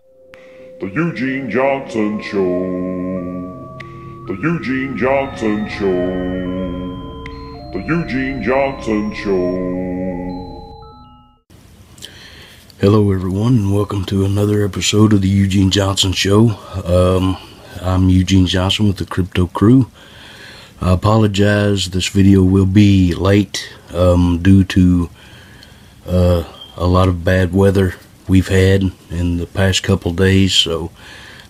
The Eugene Johnson Show. The Eugene Johnson Show. The Eugene Johnson Show. Hello everyone, and welcome to another episode of the Eugene Johnson Show. I'm Eugene Johnson with the Crypto Crew. I apologize, this video will be late due to a lot of bad weather we've had in the past couple days, so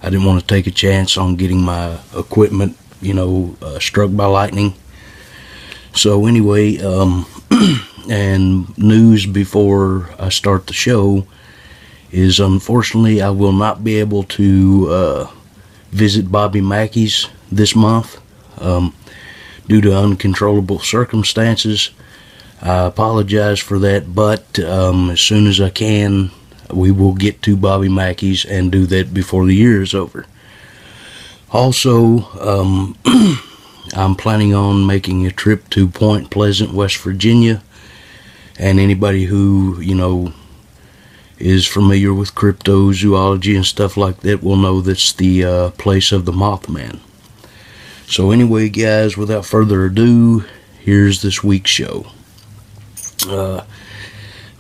I didn't want to take a chance on getting my equipment, struck by lightning. So anyway, and news before I start the show is, unfortunately, I will not be able to visit Bobby Mackey's this month due to uncontrollable circumstances. I apologize for that, but as soon as I can, we will get to Bobby Mackey's and do that before the year is over. Also, I'm planning on making a trip to Point Pleasant, West Virginia, and anybody who, is familiar with cryptozoology and stuff like that will know that's the place of the Mothman. So anyway, guys, without further ado, here's this week's show.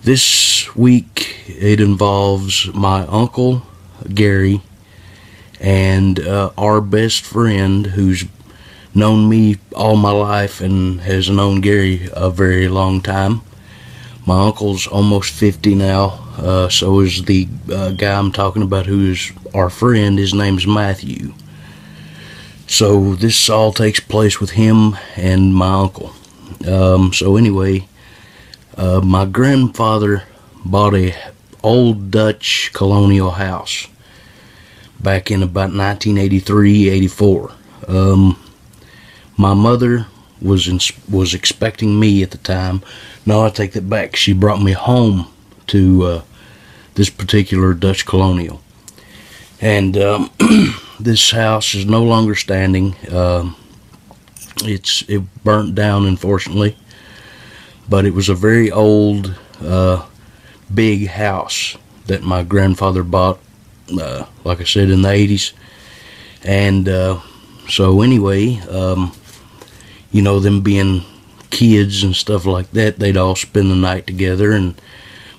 This week it involves my uncle Gary and our best friend who's known me all my life and has known Gary a very long time. My uncle's almost 50 now, so is the guy I'm talking about who is our friend. His name's Matthew. So this all takes place with him and my uncle. So anyway, my grandfather bought a old Dutch colonial house back in about 1983-84. My mother was expecting me at the time. No, I take that back. She brought me home to this particular Dutch colonial, and this house is no longer standing. It burnt down, unfortunately. But it was a very old, big house that my grandfather bought, like I said, in the 80s. And so anyway, them being kids and stuff like that, they'd all spend the night together, and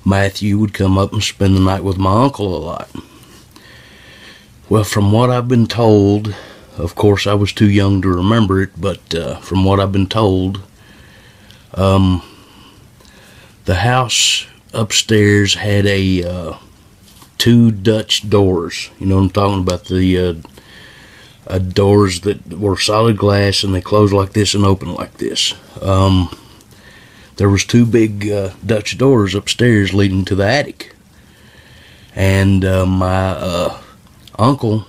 Matthew would come up and spend the night with my uncle a lot. Well, from what I've been told, of course I was too young to remember it, but from what I've been told, the house upstairs had two Dutch doors. You know what I'm talking about? The doors that were solid glass and they closed like this and open like this. There was two big Dutch doors upstairs leading to the attic. And my uncle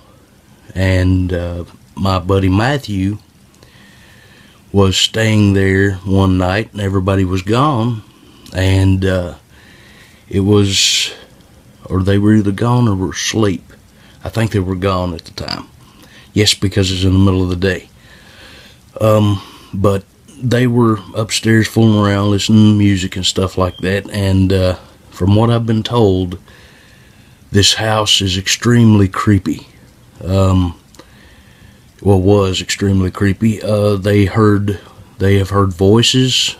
and my buddy Matthew was staying there one night, and everybody was gone. And it was, or they were either gone or were asleep. I think they were gone at the time. Yes, because it's in the middle of the day. But they were upstairs fooling around, listening to music and stuff like that. And from what I've been told, this house is extremely creepy. Was extremely creepy. They have heard voices.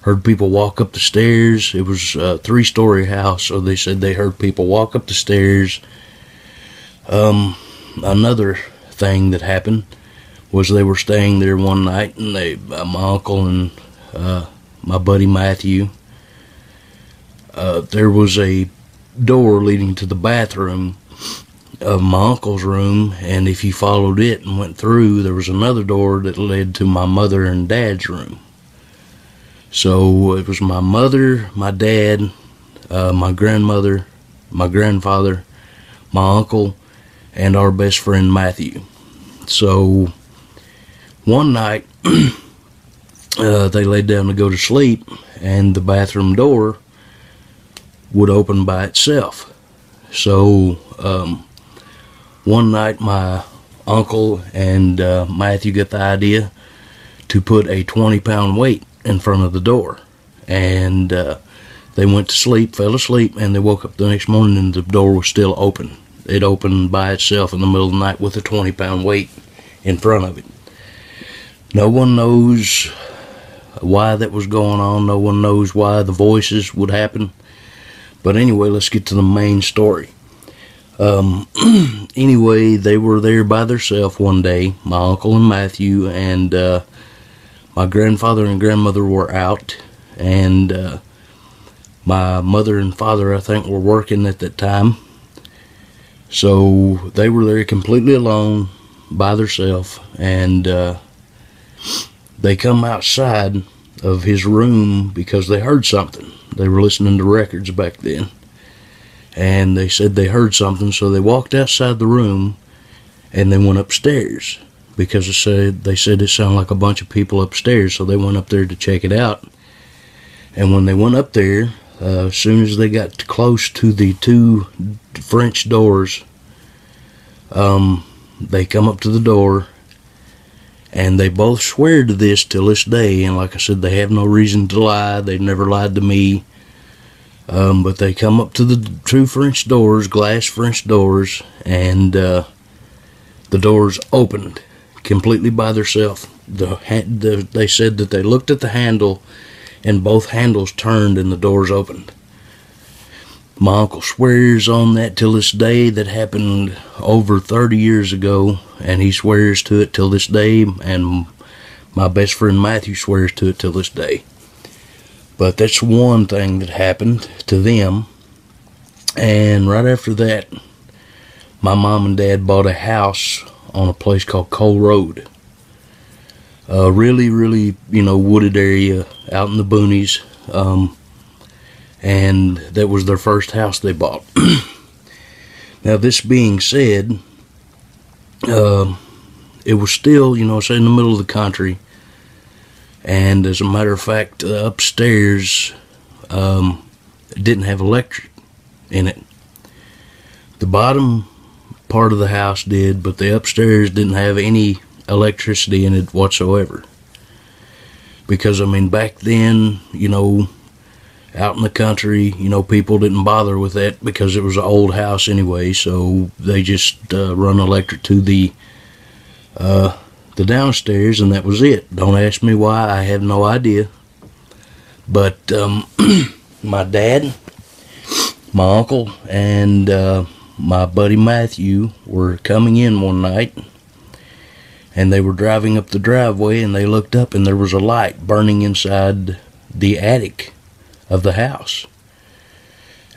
Heard people walk up the stairs. It was a 3-story house, so they said they heard people walk up the stairs. Another thing that happened was they were staying there one night, and my uncle and my buddy Matthew, there was a door leading to the bathroom of my uncle's room, and if you followed it and went through, there was another door that led to my mother and dad's room. So it was my mother, my dad, my grandmother, my grandfather, my uncle, and our best friend Matthew. So one night they laid down to go to sleep, and the bathroom door would open by itself. So one night my uncle and Matthew got the idea to put a 20-pound weight in front of the door, and They went to sleep, fell asleep, and they woke up the next morning and the door was still open. It opened by itself in the middle of the night with a 20-pound weight in front of it. No one knows why that was going on. No one knows why the voices would happen. But anyway, let's get to the main story. Anyway, they were there by themselves one day, my uncle and Matthew, and my grandfather and grandmother were out, and my mother and father, I think, were working at that time. So they were there completely alone by themselves, and they come outside of his room because they heard something. They were listening to records back then, and they said they heard something, so they walked outside the room and they went upstairs because they said it sounded like a bunch of people upstairs, so they went up there to check it out. And when they went up there, as soon as they got close to the two French doors, they come up to the door, and they both swear to this till this day. And like I said, they have no reason to lie. They've never lied to me. But they come up to the two French doors, glass French doors, and the doors opened completely by themselves. They said that they looked at the handle, and both handles turned and the doors opened. My uncle swears on that till this day. That happened over 30 years ago, and he swears to it till this day, and my best friend Matthew swears to it till this day. But that's one thing that happened to them. And right after that, my mom and dad bought a house on a place called Cole Road. A really, really, wooded area out in the boonies. And that was their first house they bought. Now, this being said, it was still, it's in the middle of the country. And as a matter of fact, upstairs didn't have electric in it. The bottom part of the house did, but the upstairs didn't have any electricity in it whatsoever. Because, back then, out in the country, people didn't bother with that because it was an old house anyway, so they just run electric to the downstairs, and that was it. Don't ask me why, I have no idea. But my dad, my uncle, and my buddy Matthew were coming in one night, and they were driving up the driveway, and they looked up, and there was a light burning inside the attic of the house.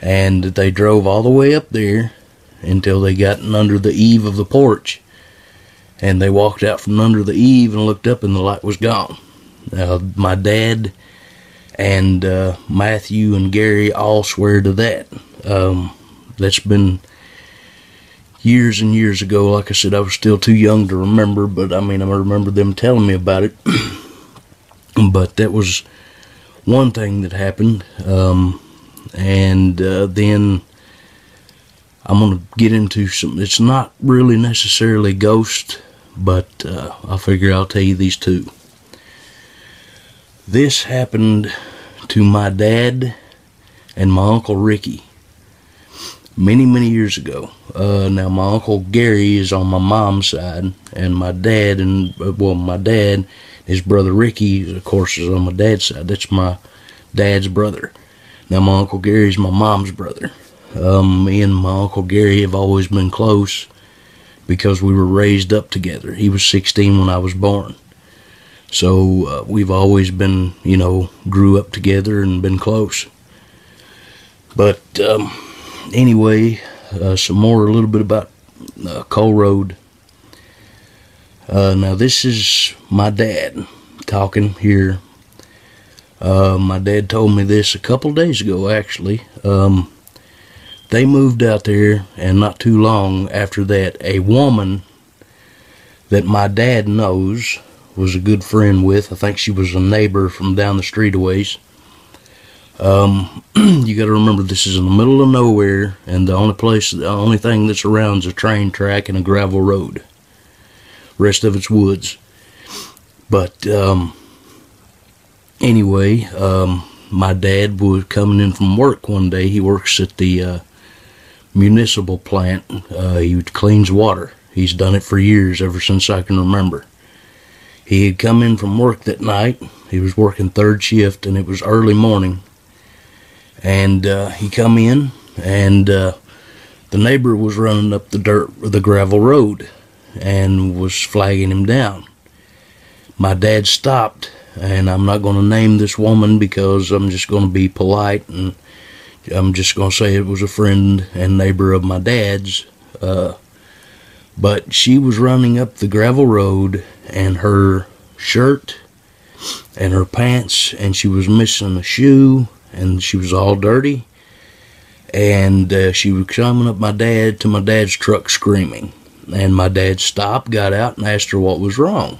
And they drove all the way up there until they got under the eave of the porch, and they walked out from under the eave and looked up, and the light was gone. My dad and Matthew and Gary all swear to that. That's been years and years ago. Like I said, I was still too young to remember, but I remember them telling me about it. But that was one thing that happened. And then I'm going to get into some, it's not really necessarily ghost, but I figure I'll tell you these two. This happened to my dad and my Uncle Ricky many, many years ago. Now, my Uncle Gary is on my mom's side, and my dad, his brother Ricky, of course, is on my dad's side. That's my dad's brother. Now, my Uncle Gary is my mom's brother. Me and my Uncle Gary have always been close because we were raised up together. He was 16 when I was born. So we've always been, grew up together and been close. But anyway, a little bit about Cole Road. Now, this is my dad talking here. My dad told me this a couple days ago, actually. They moved out there, and not too long after that, a woman that my dad knows, was a good friend with, I think she was a neighbor from down the street a ways. You got to remember, this is in the middle of nowhere, and the only thing that's around is a train track and a gravel road. Rest of it's woods. But anyway, my dad was coming in from work one day. He works at the municipal plant. He cleans water. He's done it for years, ever since I can remember. He had come in from work that night. He was working third shift, and it was early morning. And he come in, and the neighbor was running up the gravel road and was flagging him down. My dad stopped, and I'm not going to name this woman because I'm just going to be polite, and I'm just going to say it was a friend and neighbor of my dad's. But she was running up the gravel road, and her shirt and her pants, and she was missing a shoe, and she was all dirty. And she was coming up my dad's truck screaming. And my dad stopped, got out, and asked her what was wrong.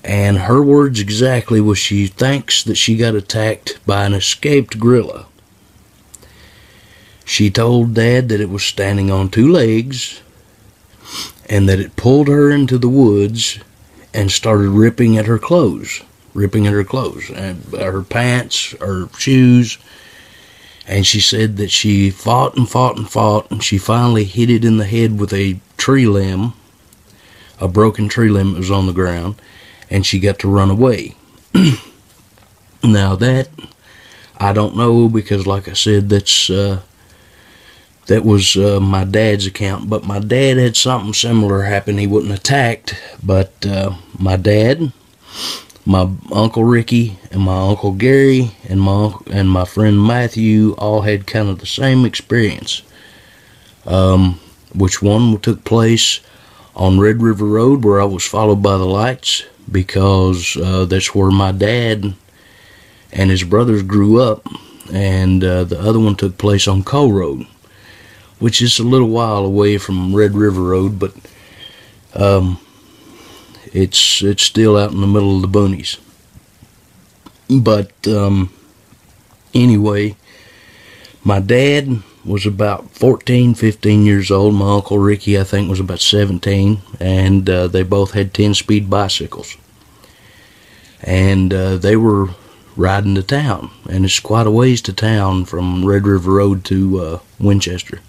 And her words exactly was she thinks that she got attacked by an escaped gorilla. She told Dad that it was standing on two legs, and that it pulled her into the woods and started ripping at her clothes, and her pants, her shoes. And she said that she fought and fought and fought, and she finally hit it in the head with a tree limb, a broken tree limb that was on the ground, and she got to run away. Now that, I don't know, because like I said, that was my dad's account. But my dad had something similar happen. He wasn't attacked, but my dad, my Uncle Ricky, and my Uncle Gary, and my friend Matthew all had kind of the same experience. Which one took place on Red River Road, where I was followed by the lights, because that's where my dad and his brothers grew up. And the other one took place on Coal Road, which is a little while away from Red River Road, but it's still out in the middle of the boonies. But anyway, my dad was about 14, 15 years old. My Uncle Ricky, I think, was about 17, and they both had 10-speed bicycles. And they were riding to town, and it's quite a ways to town from Red River Road to Winchester.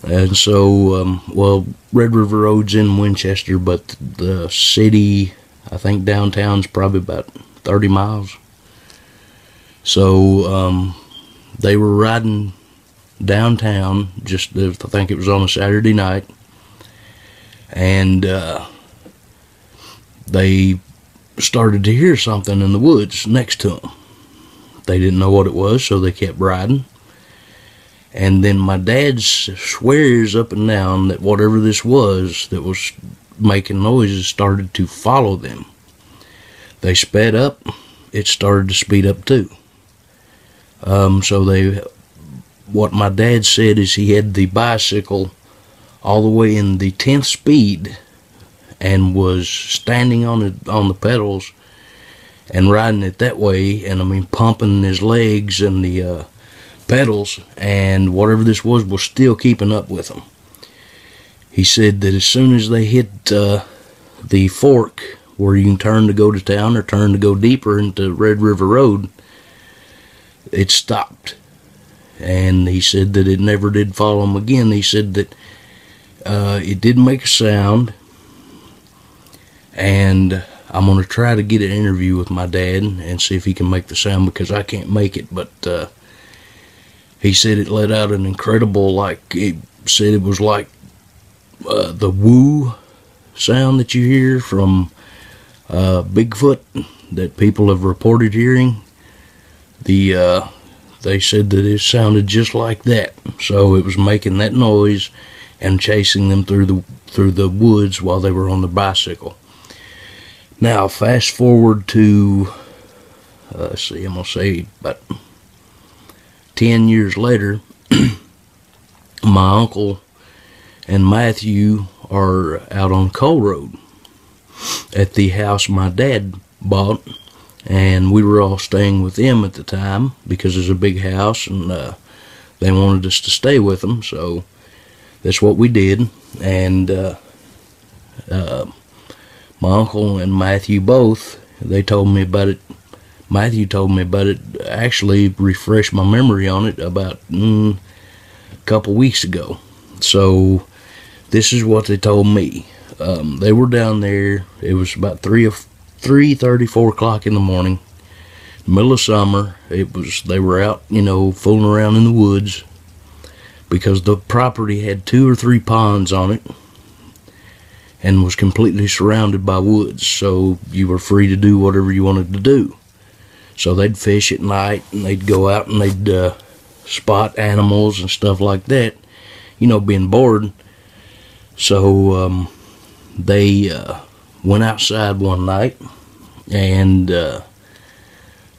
And so, well, Red River Road's in Winchester, but the city, I think downtown's probably about 30 miles. So, they were riding downtown, I think it was on a Saturday night, and they started to hear something in the woods next to them. They didn't know what it was, so they kept riding. And then my dad swears up and down that whatever this was that was making noises started to follow them. They sped up, it started to speed up too. What my dad said is he had the bicycle all the way in the 10th speed and was standing on the pedals and riding it that way, and I mean pumping his legs and the pedals, and whatever this was still keeping up with him. He said that as soon as they hit the fork where you can turn to go to town or turn to go deeper into Red River Road, it stopped. And he said that it never did follow him again. He said that it did make a sound, and I'm going to try to get an interview with my dad and see if he can make the sound, because I can't make it. But he said it let out an incredible, he said it was like the woo sound that you hear from Bigfoot that people have reported hearing. They said that it sounded just like that. So it was making that noise and chasing them through the woods while they were on the bicycle. Now, fast forward to, let's see, I'm going to say about 10 years later, my uncle and Matthew are out on Coal Road at the house my dad bought, and we were all staying with them at the time because it's a big house, and they wanted us to stay with them, so that's what we did. And my uncle and Matthew both, they told me about it Matthew told me about it, actually refreshed my memory on it about a couple weeks ago. So this is what they told me. They were down there. It was about 3:30, 4 o'clock in the morning, middle of summer. They were out, fooling around in the woods, because the property had 2 or 3 ponds on it and was completely surrounded by woods, so you were free to do whatever you wanted to do. So they'd fish at night, and they'd go out and they'd spot animals and stuff like that, being bored. So they went outside one night, and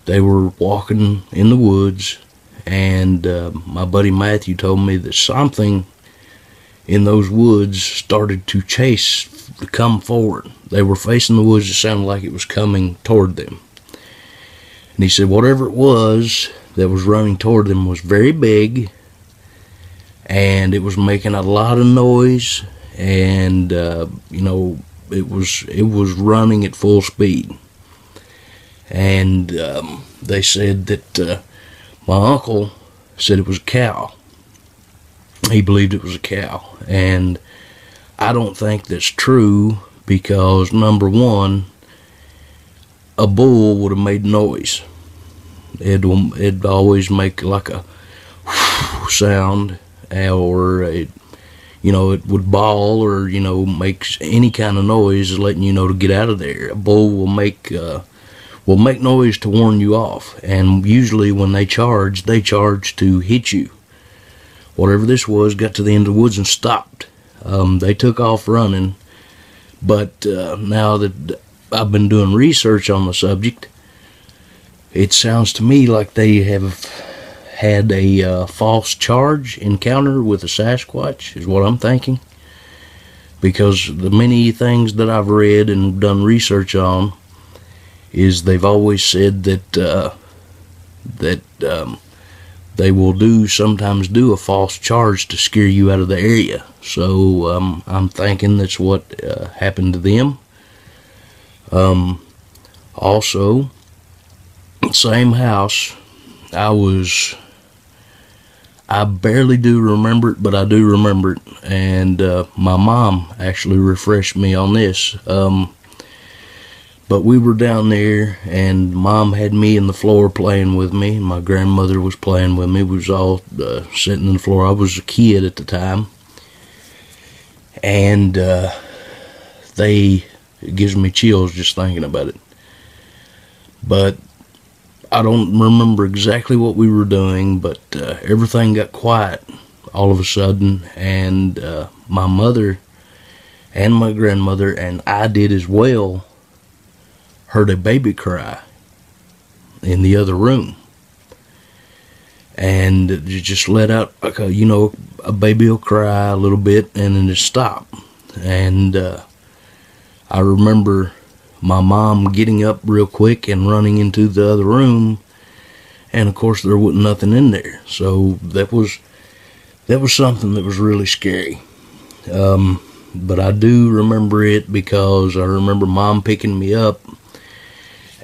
they were walking in the woods, and my buddy Matthew told me that something in those woods started to come forward. They were facing the woods. It sounded like it was coming toward them. And he said whatever it was that was running toward them was very big, and it was making a lot of noise, and it was running at full speed. And they said that my uncle said it was a cow. He believed it was a cow, and I don't think that's true, because number 1, a bull would have made noise. It'd always make like a sound, or it would bawl, or make any kind of noise, letting you know to get out of there. A bull will make noise to warn you off, and usually when they charge to hit you. Whatever this was got to the end of the woods and stopped. They took off running, but now that I've been doing research on the subject, it sounds to me like they have had a false charge encounter with a Sasquatch, is what I'm thinking. Because the many things that I've read and done research on is they've always said that they will sometimes do a false charge to scare you out of the area. So I'm thinking that's what happened to them. Also, same house, I barely do remember it, but I do remember it, and my mom actually refreshed me on this. But we were down there, and Mom had me in the floor playing with me. My grandmother was playing with me. We was all sitting on the floor. I was a kid at the time, and it gives me chills just thinking about it. But I don't remember exactly what we were doing, but everything got quiet all of a sudden, and my mother and my grandmother, and I did as well, heard a baby cry in the other room. And it just let out, like a baby will cry a little bit and then just stop. And I remember my mom getting up real quick and running into the other room, and of course there wasn't nothing in there. So that was something that was really scary. But I do remember it because I remember Mom picking me up,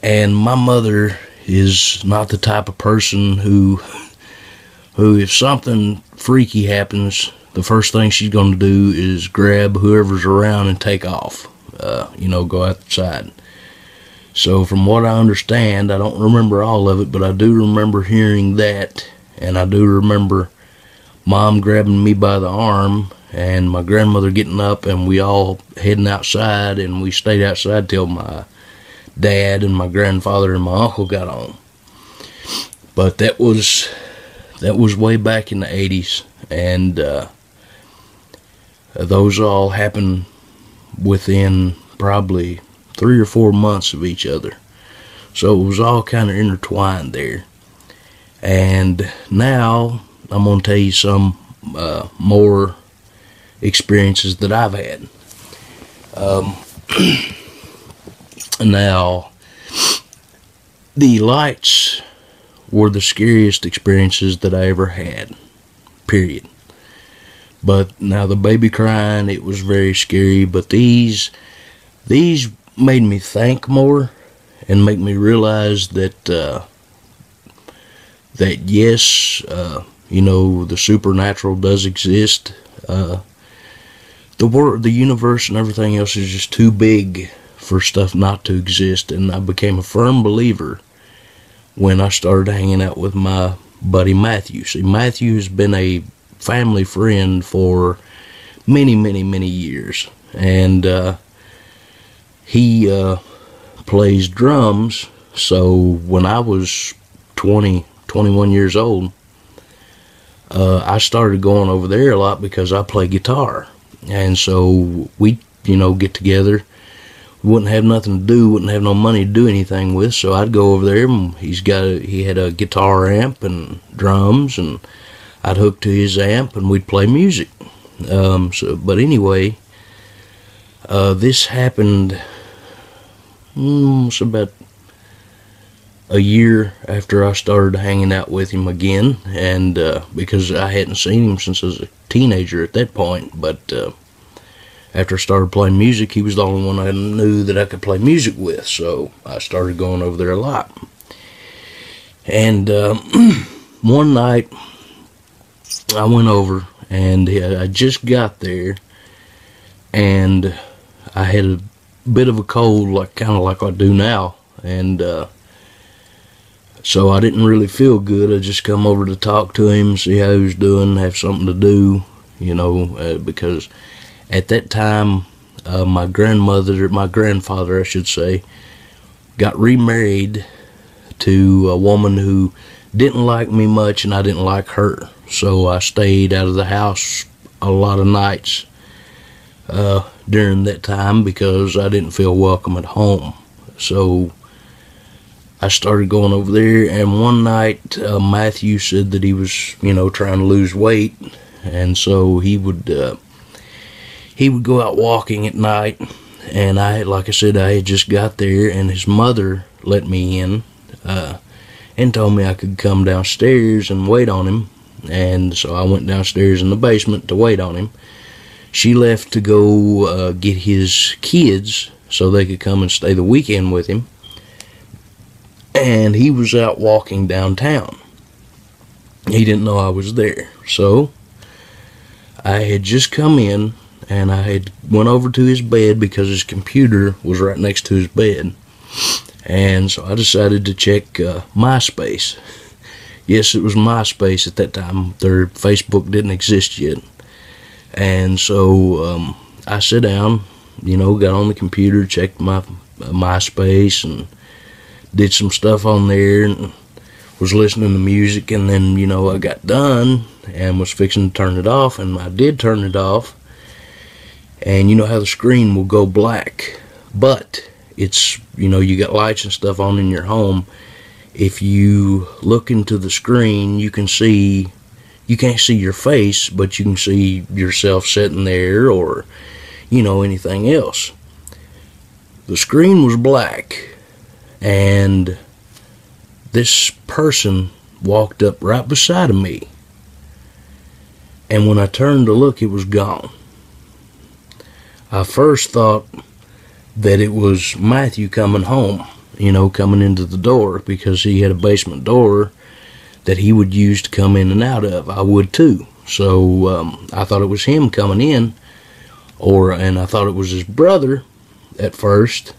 and my mother is not the type of person who if something freaky happens, the first thing she's going to do is grab whoever's around and take off. Go outside. So from what I understand, I don't remember all of it, but I do remember hearing that, and I do remember Mom grabbing me by the arm and my grandmother getting up, and we all heading outside, and we stayed outside till my dad and my grandfather and my uncle got on. But that was way back in the 80s, and those all happened within probably 3 or 4 months of each other. So it was all kind of intertwined there. And now I'm going to tell you some more experiences that I've had. Now, the lights were the scariest experiences that I ever had, period. But now the baby crying, it was very scary, but these made me think more, and make me realize that that yes, you know, the supernatural does exist. The world, the universe, and everything else is just too big for stuff not to exist. And I became a firm believer when I started hanging out with my buddy Matthew. See, Matthew has been a family friend for many, many, many years, and he plays drums. So when I was 21 years old, I started going over there a lot because I play guitar. And so we, you know, get together. We wouldn't have nothing to do, wouldn't have no money to do anything with, so I'd go over there, and he had a guitar amp and drums, and I'd hook to his amp and we'd play music. But anyway, this happened it's about a year after I started hanging out with him again, and because I hadn't seen him since I was a teenager at that point. But after I started playing music, he was the only one I knew that I could play music with, so I started going over there a lot. And one night I went over, and I just got there, and I had a bit of a cold, like kind of like I do now, and so I didn't really feel good. I just come over to talk to him, see how he was doing, have something to do, you know, because at that time, my grandfather, I should say, got remarried to a woman who didn't like me much, and I didn't like her. So I stayed out of the house a lot of nights during that time because I didn't feel welcome at home. So I started going over there, and one night Matthew said that he was, you know, trying to lose weight, and so he would go out walking at night. And like I said, I had just got there, and his mother let me in and told me I could come downstairs and wait on him. And so I went downstairs in the basement to wait on him. She left to go get his kids so they could come and stay the weekend with him. And he was out walking downtown. He didn't know I was there. So I had just come in, and I had went over to his bed because his computer was right next to his bed. And so I decided to check MySpace. Yes, it was MySpace at that time. Their Facebook didn't exist yet. And so I sat down, you know, got on the computer, checked my MySpace, and did some stuff on there, and was listening to music. And then, you know, I got done and was fixing to turn it off, and I did turn it off. And you know how the screen will go black, but it's, you know, you got lights and stuff on in your home. If you look into the screen, you can see, you can't see your face, but you can see yourself sitting there, or, you know, anything else. The screen was black, and this person walked up right beside of me, and when I turned to look, it was gone. I first thought that it was Matthew coming home, you know, coming into the door, because he had a basement door that he would use to come in and out of. I would too. So I thought it was him coming in, and I thought it was his brother at first.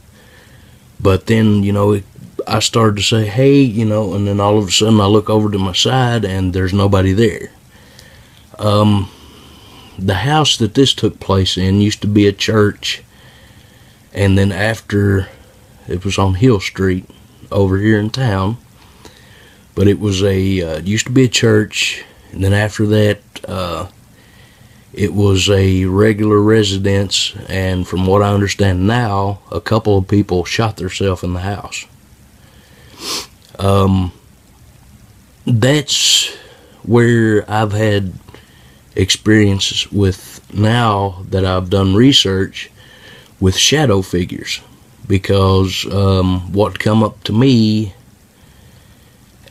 But then, you know, I started to say, hey, you know, and then all of a sudden I look over to my side and there's nobody there. The house that this took place in used to be a church, and then after, it was on Hill Street over here in town, but it was it used to be a church, and then after that it was a regular residence, and from what I understand now, a couple of people shot themselves in the house. That's where I've had experiences with, now that I've done research, with shadow figures, because what come up to me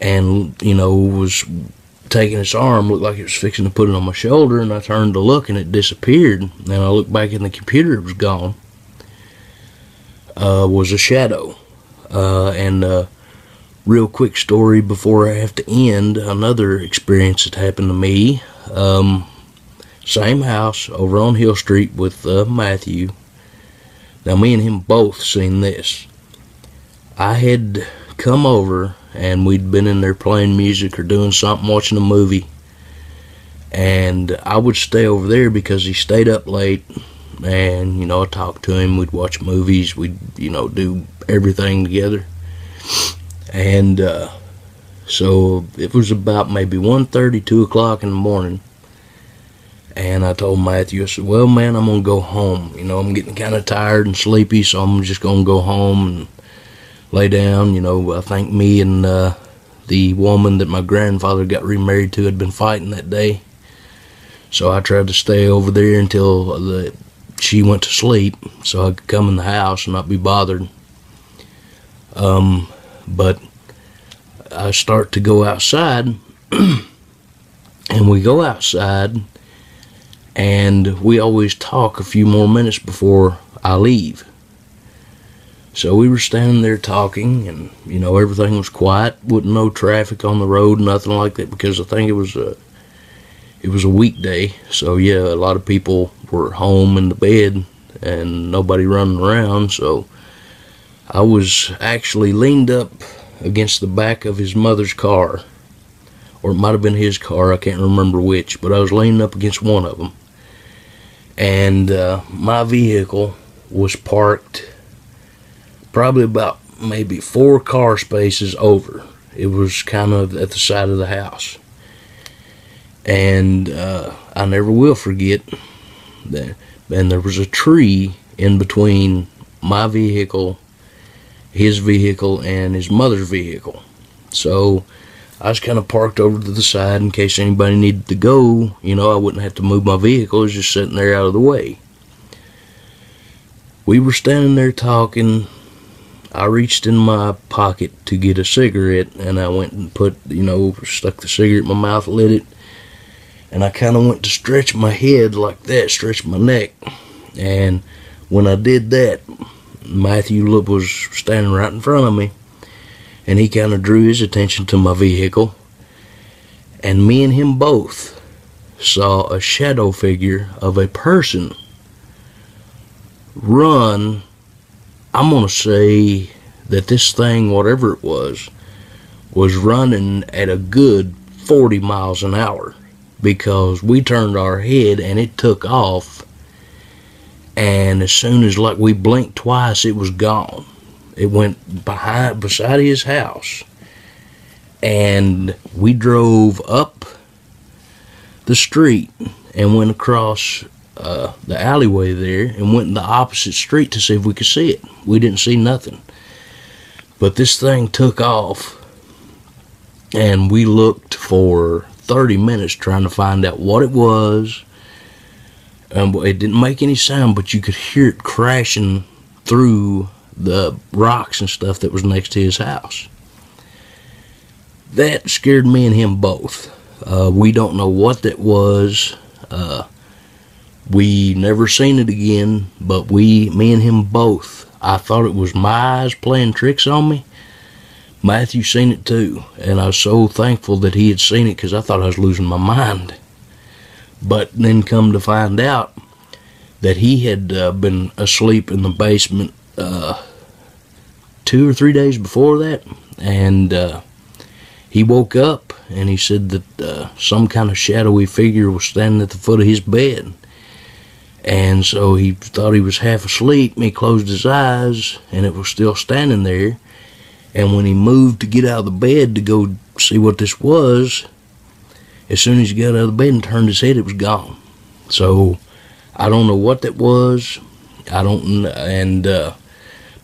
and, you know, was taking its arm, looked like it was fixing to put it on my shoulder, and I turned to look and it disappeared, and I looked back in the computer, it was gone, was a shadow. And real quick story before I have to end, another experience that happened to me. Same house over on Hill Street with Matthew. Now me and him both seen this. I had come over and we'd been in there playing music or doing something, watching a movie. And I would stay over there because he stayed up late. And, you know, I talked to him, we'd watch movies, we'd, you know, do everything together. And so it was about maybe 1:30, 2 o'clock in the morning. And I told Matthew, I said, well, man, I'm going to go home. You know, I'm getting kind of tired and sleepy, so I'm just going to go home and lay down. You know, I think me and the woman that my grandfather got remarried to had been fighting that day. So I tried to stay over there until she went to sleep so I could come in the house and not be bothered. But I start to go outside, and we go outside, and we always talk a few more minutes before I leave. So we were standing there talking, and, you know, everything was quiet, wasn't no traffic on the road, nothing like that, because I think it was a weekday. So yeah, a lot of people were home in the bed and nobody running around. So I was actually leaned up against the back of his mother's car, or it might have been his car, I can't remember which, but I was leaning up against one of them. And my vehicle was parked probably about maybe 4 car spaces over. It was kind of at the side of the house. And I never will forget that. And there was a tree in between my vehicle, his vehicle, and his mother's vehicle. So I was kind of parked over to the side in case anybody needed to go. You know, I wouldn't have to move my vehicle. It was just sitting there out of the way. We were standing there talking. I reached in my pocket to get a cigarette, and I went and put, you know, stuck the cigarette in my mouth, lit it. And I kind of went to stretch my head like that, stretch my neck. And when I did that, Matthew was standing right in front of me. And he kind of drew his attention to my vehicle. And me and him both saw a shadow figure of a person run. I'm going to say that this thing, whatever it was running at a good 40 miles an hour. Because we turned our head and it took off, and as soon as like we blinked twice, it was gone. It went beside his house, and we drove up the street and went across the alleyway there and went in the opposite street to see if we could see it. We didn't see nothing, but this thing took off, and we looked for 30 minutes trying to find out what it was. It didn't make any sound, but you could hear it crashing through the rocks and stuff that was next to his house. That scared me and him both. We don't know what that was. We never seen it again, but me and him both, I thought it was my eyes playing tricks on me. Matthew seen it too, and I was so thankful that he had seen it because I thought I was losing my mind. But then come to find out that he had been asleep in the basement 2 or 3 days before that, and he woke up and he said that some kind of shadowy figure was standing at the foot of his bed. And so he thought he was half asleep, and he closed his eyes, and it was still standing there. And when he moved to get out of the bed to go see what this was, as soon as he got out of the bed and turned his head, it was gone. So I don't know what that was. I don't, and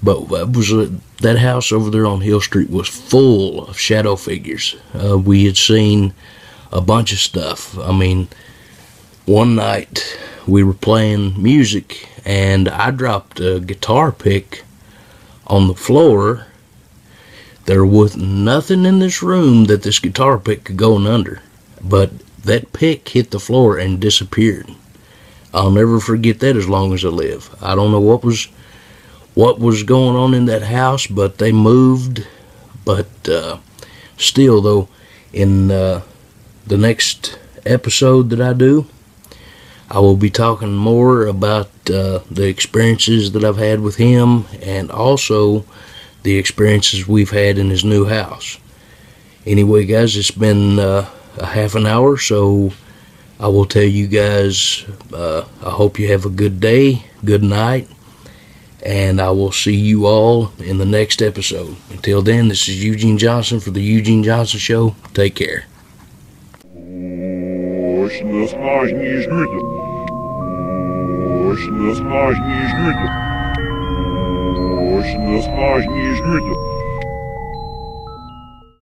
but it was that house over there on Hill Street was full of shadow figures. We had seen a bunch of stuff. I mean, one night we were playing music, and I dropped a guitar pick on the floor. There was nothing in this room that this guitar pick could go under, but that pick hit the floor and disappeared. I'll never forget that as long as I live. I don't know what what was going on in that house, but they moved. But still, though, in the next episode that I do, I will be talking more about the experiences that I've had with him, and also the experiences we've had in his new house. Anyway, guys, it's been a half an hour, so I will tell you guys, I hope you have a good day, good night, and I will see you all in the next episode. Until then, this is Eugene Johnson for the Eugene Johnson Show. Take care. Очень сложные люди. Очень сложные люди. Очень сложные люди.